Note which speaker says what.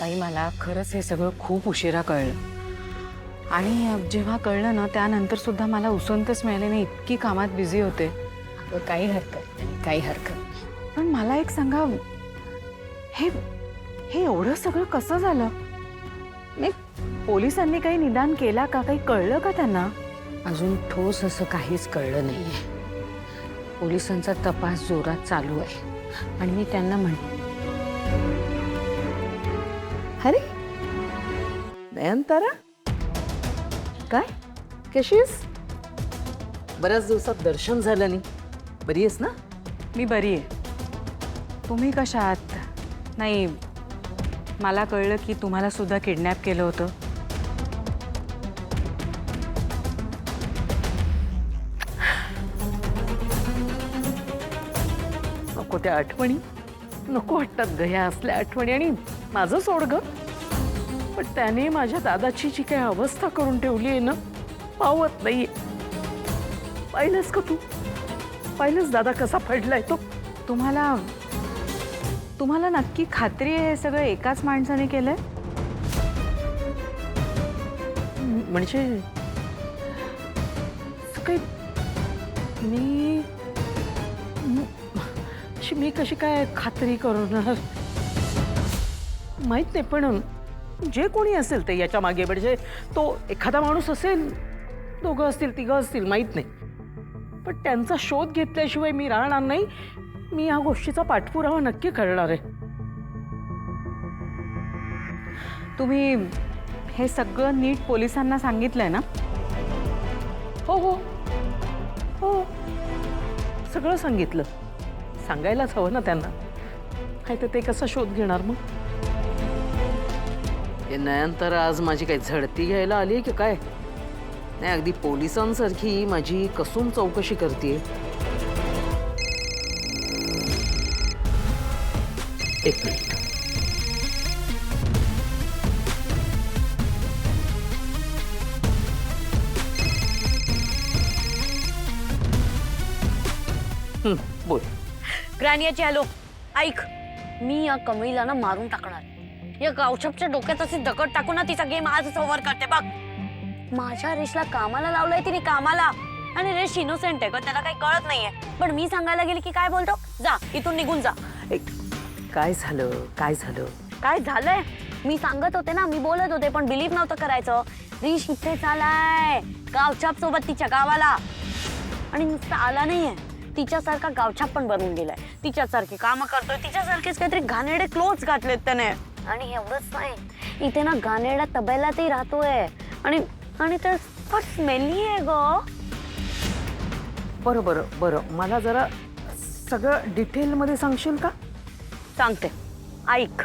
Speaker 1: ताई मला खरंच हे सगळं खूप उशिरा कळलं आणि जेव्हा कळलं ना त्यानंतर सुद्धा मला उसंतच मिळाली नाही, इतकी कामात बिझी होते.
Speaker 2: अगं काही हरकत नाही, काही हरकत नाही.
Speaker 1: पण मला एक सांगा, हे हे एवढं सगळं कसं झालं? नाही, पोलिसांनी काही निदान केला का? काही कळलं का त्यांना?
Speaker 2: अजून ठोस असं काहीच कळलं नाहीये. पोलिसांचा तपास जोरात चालू आहे आणि मी त्यांना
Speaker 3: अरे नयनतारा, काय कशीस? बऱ्याच दिवसात दर्शन झालं नाही. बरी आहेस ना?
Speaker 1: मी बरी आहे. तुम्ही कशा आहात? नाही, मला कळलं की तुम्हाला सुद्धा किडनॅप केलं होतं.
Speaker 3: नको त्या आठवणी, नको वाटतात ग ह्या असल्या आठवणी. आणि माझं सोड ग, पण त्याने माझ्या दादाची जी काही अवस्था करून ठेवली आहे ना, पावत नाहीये. पाहिलंस का तू? पाहिलंस दादा कसा पडलाय तो?
Speaker 1: तुम्हाला तुम्हाला नक्की खात्री आहे हे सगळं एकाच माणसाने केलंय?
Speaker 3: म्हणजे असं काही मी कशी काय खात्री करणार? माहित नाही, पण जे कोणी असेल ते याच्या मागे, म्हणजे तो एखादा माणूस असेल, दोघं असतील, तिघं असतील, माहित नाही, पण त्यांचा शोध घेतल्याशिवाय मी राहणार नाही. मी या गोष्टीचा पाठपुरावा नक्की करणार आहे.
Speaker 1: तुम्ही हे सगळं नीट पोलिसांना सांगितलंय ना?
Speaker 3: हो हो हो, सगळं सांगितलं. सांगायलाच हवं ना त्यांना, काय तर ते कसं शोध घेणार मग? हे नयनतारा आज माझी काही झडती घ्यायला आली आहे की काय? नाही, अगदी पोलिसांसारखी माझी कसून चौकशी करते. एक मिनिट. बोल.
Speaker 4: ग्रॅनियाची हॅलो, ऐक, मी या कमळीला ना मारून टाकणार. या गावछपच्या डोक्यात अशी दगड टाकून ना तिचा गेम आज ओव्हर करते बघ. माझ्या रेशला कामाला लावलंय तिने, कामाला. आणि रेश इनोसेंट आहे ग, त्याला काही कळत नाहीये. पण मी सांगायला गेली की काय बोलतो, जा इथून निघून जा.
Speaker 3: काय झालं? काय झालं?
Speaker 4: काय झालंय? मी सांगत होते ना, मी बोलत होते, पण बिलीव्ह नव्हतं करायचं. रिश इथे चालाय गावछाप सोबत तिच्या गावाला. आणि नुसतं आला नाहीये, तिच्यासारखा गावछाप पण बनवून गेलाय. तिच्यासारखी कामं करतोय, तिच्यासारखेच काहीतरी घाणेरडे क्लोथ्स घातलेत त्याने. आणि एवढंच नाही, इथे ना घाणेरड्या तबेल्यातही राहतोय. आणि आणि तर स्मेली आहे ग.
Speaker 3: बरं बरं बरं, मला जरा सगळं डिटेलमध्ये सांगशील का?
Speaker 4: सांगते, ऐक.